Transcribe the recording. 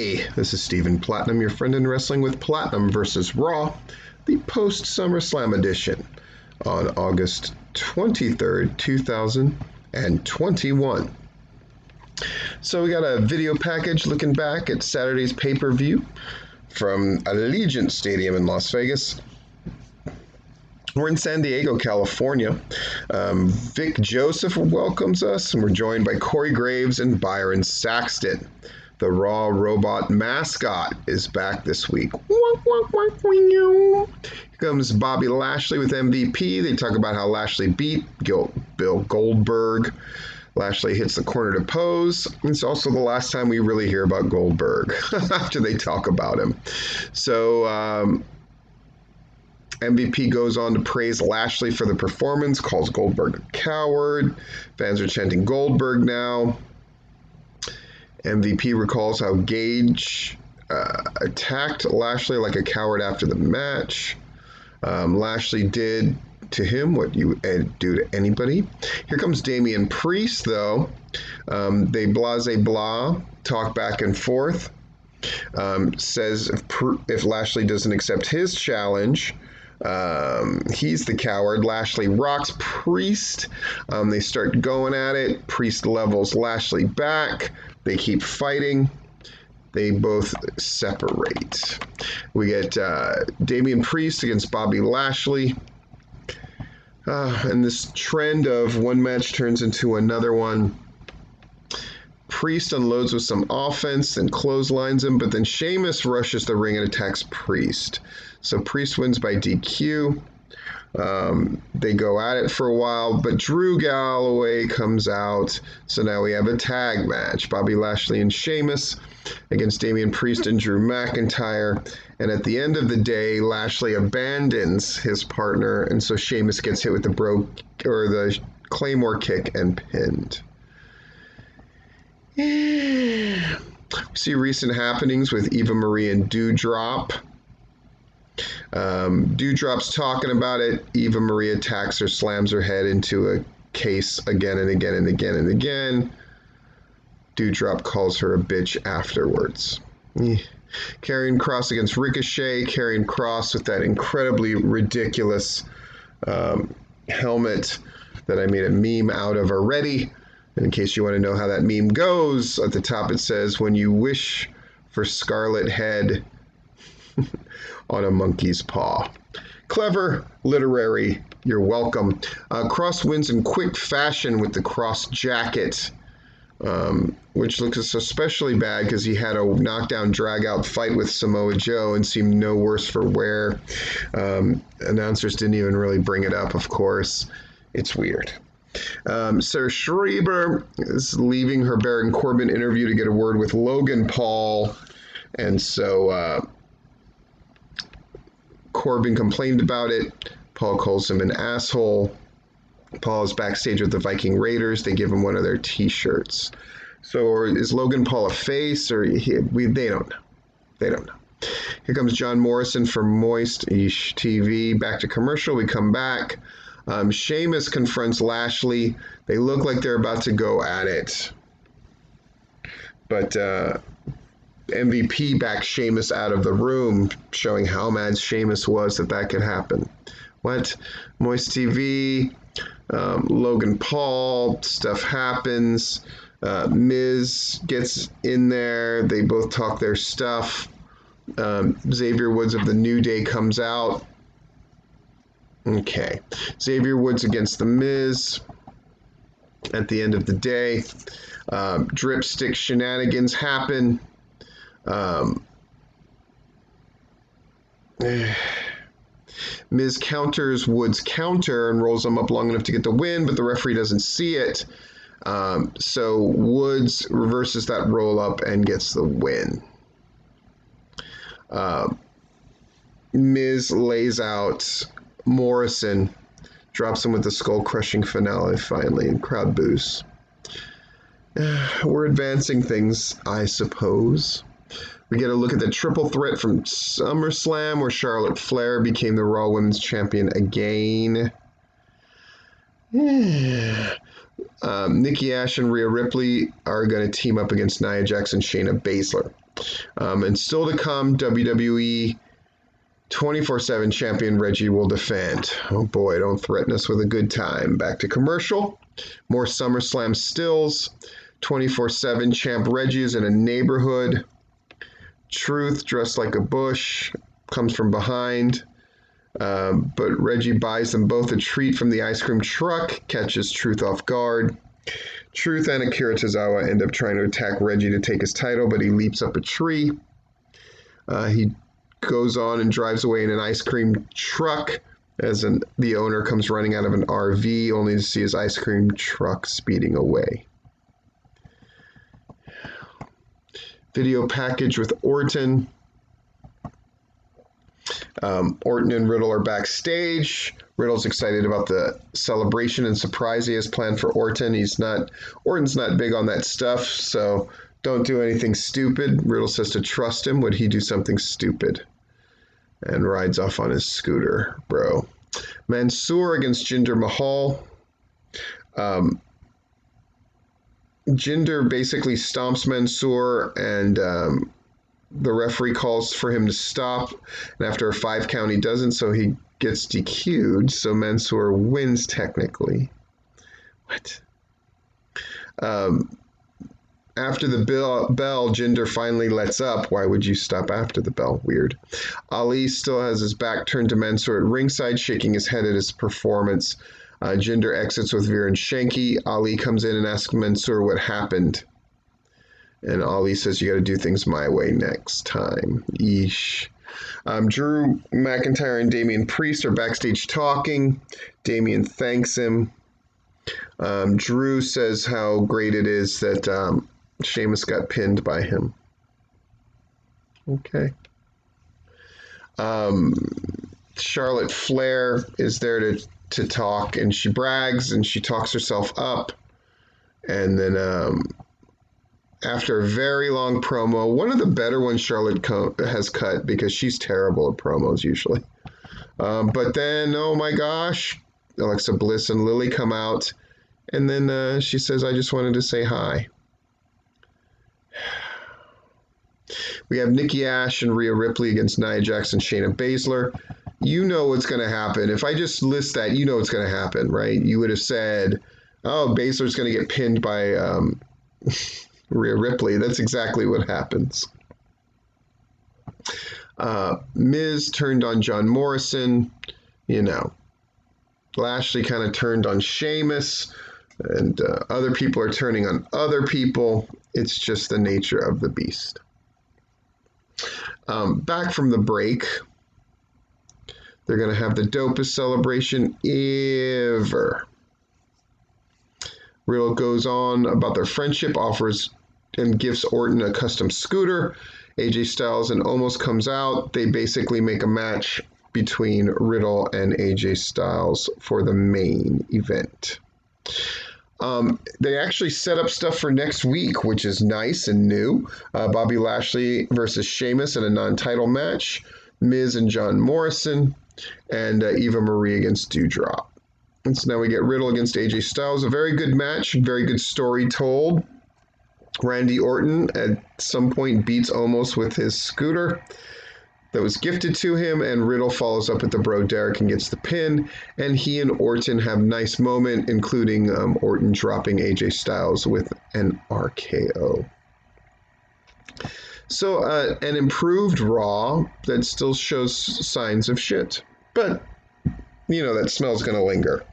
Hey, this is Stephen Platinum, your friend in wrestling with Platinum versus Raw, the post SummerSlam edition on August 23rd, 2021. So we got a video package looking back at Saturday's pay-per-view from Allegiant Stadium in Las Vegas. We're in San Diego, California. Vic Joseph welcomes us, and we're joined by Corey Graves and Byron Saxton. The Raw robot mascot is back this week. Here comes Bobby Lashley with MVP. They talk about how Lashley beat Bill Goldberg. Lashley hits the corner to pose. It's also the last time we really hear about Goldberg after they talk about him. So MVP goes on to praise Lashley for the performance, calls Goldberg a coward. Fans are chanting Goldberg now. MVP recalls how Gage attacked Lashley like a coward after the match. Lashley did to him what you do to anybody. Here comes Damian Priest, though. They blah, talk back and forth. Says if Lashley doesn't accept his challenge, he's the coward. Lashley rocks Priest. They start going at it. Priest levels Lashley back. They keep fighting. They both separate. We get Damian Priest against Bobby Lashley. And this trend of one match turns into another one. Priest unloads with some offense and clotheslines him, but then Sheamus rushes the ring and attacks Priest. So Priest wins by DQ. They go at it for a while, but Drew Galloway comes out. So now we have a tag match. Bobby Lashley and Sheamus against Damian Priest and Drew McIntyre. And at the end of the day, Lashley abandons his partner, and so Sheamus gets hit with the Claymore kick and pinned. We see recent happenings with Eva Marie and Doudrop. Doudrop's talking about it. Eva Marie attacks her, slams her head into a case again and again and again and again. Doudrop calls her a bitch afterwards. Karrion Kross against Ricochet. Karrion Kross with that incredibly ridiculous helmet that I made a meme out of already. And in case you want to know how that meme goes, at the top it says, when you wish for Scarlet Head on a monkey's paw. Clever, literary, you're welcome. Kross wins in quick fashion with the Kross jacket, which looks especially bad because he had a knockdown drag-out fight with Samoa Joe and seemed no worse for wear. Announcers didn't even really bring it up, of course. It's weird. Sarah Schreiber is leaving her Baron Corbin interview to get a word with Logan Paul, and so Corbin complained about it. Paul calls him an asshole. Paul is backstage with the Viking Raiders. They give him one of their t-shirts. So is Logan Paul a face, or they don't know. They don't know. Here comes John Morrison from Moist-ish TV. Back to commercial. We come back. Sheamus confronts Lashley. They look like they're about to go at it. But MVP backed Sheamus out of the room, showing how mad Sheamus was that could happen. What? Moist TV, Logan Paul, stuff happens. Miz gets in there. They both talk their stuff. Xavier Woods of the New Day comes out. Okay. Xavier Woods against The Miz. At the end of the day, dripstick shenanigans happen. Miz counters Woods' counter and rolls him up long enough to get the win, but the referee doesn't see it. So Woods reverses that roll up and gets the win. Miz lays out Morrison, drops him with the skull-crushing finale finally, and crowd boos. We're advancing things, I suppose. We get a look at the triple threat from SummerSlam, where Charlotte Flair became the Raw Women's Champion again. Nikki Ash and Rhea Ripley are going to team up against Nia Jax and Shayna Baszler. And still to come, WWE 24/7 champion Reggie will defend. Oh boy, don't threaten us with a good time. Back to commercial. More SummerSlam stills. 24/7 champ Reggie is in a neighborhood. Truth, dressed like a bush, comes from behind. But Reggie buys them both a treat from the ice cream truck, catches Truth off guard. Truth and Akira Tozawa end up trying to attack Reggie to take his title, but he leaps up a tree. He goes on and drives away in an ice cream truck as the owner comes running out of an RV, only to see his ice cream truck speeding away. Video package with Orton. Orton and Riddle are backstage. Riddle's excited about the celebration and surprise he has planned for Orton. Orton's not big on that stuff, so don't do anything stupid. Riddle says to trust him. Would he do something stupid? And rides off on his scooter, bro. Mansoor against Jinder Mahal. Jinder basically stomps Mansoor, and the referee calls for him to stop. And after a 5 count, he doesn't, so he gets DQ'd. So Mansoor wins technically. What? After the bell, Jinder finally lets up. Why would you stop after the bell? Weird. Ali still has his back turned to Mansoor at ringside, shaking his head at his performance. Jinder exits with Veer and Shanky. Ali comes in and asks Mansoor what happened. And Ali says, you got to do things my way next time. Yeesh. Drew McIntyre and Damian Priest are backstage talking. Damian thanks him. Drew says how great it is that Sheamus got pinned by him. Okay. Charlotte Flair is there to talk, and she brags and she talks herself up. And then after a very long promo, one of the better ones Charlotte has cut, because she's terrible at promos usually. But then, oh my gosh, Alexa Bliss and Lily come out, and then she says, I just wanted to say hi. We have Nikki Ash and Rhea Ripley against Nia Jax and Shayna Baszler. You know what's going to happen. If I just list that, you know what's going to happen, right? You would have said, oh, Baszler's going to get pinned by Rhea Ripley. That's exactly what happens. Miz turned on John Morrison. You know, Lashley kind of turned on Sheamus, and other people are turning on other people. It's just the nature of the beast. Back from the break, they're going to have the dopest celebration ever. Riddle goes on about their friendship, offers and gives Orton a custom scooter. AJ Styles and Omos comes out. They basically make a match between Riddle and AJ Styles for the main event. They actually set up stuff for next week, which is nice and new. Bobby Lashley versus Sheamus in a non-title match. Miz and John Morrison, and Eva Marie against Doudrop. And so now we get Riddle against AJ Styles. A very good match, very good story told. Randy Orton at some point beats Omos with his scooter that was gifted to him, and Riddle follows up at the Bro Derek and gets the pin, and he and Orton have a nice moment, including Orton dropping AJ Styles with an RKO. So an improved Raw that still shows signs of shit, but you know that smell's going to linger.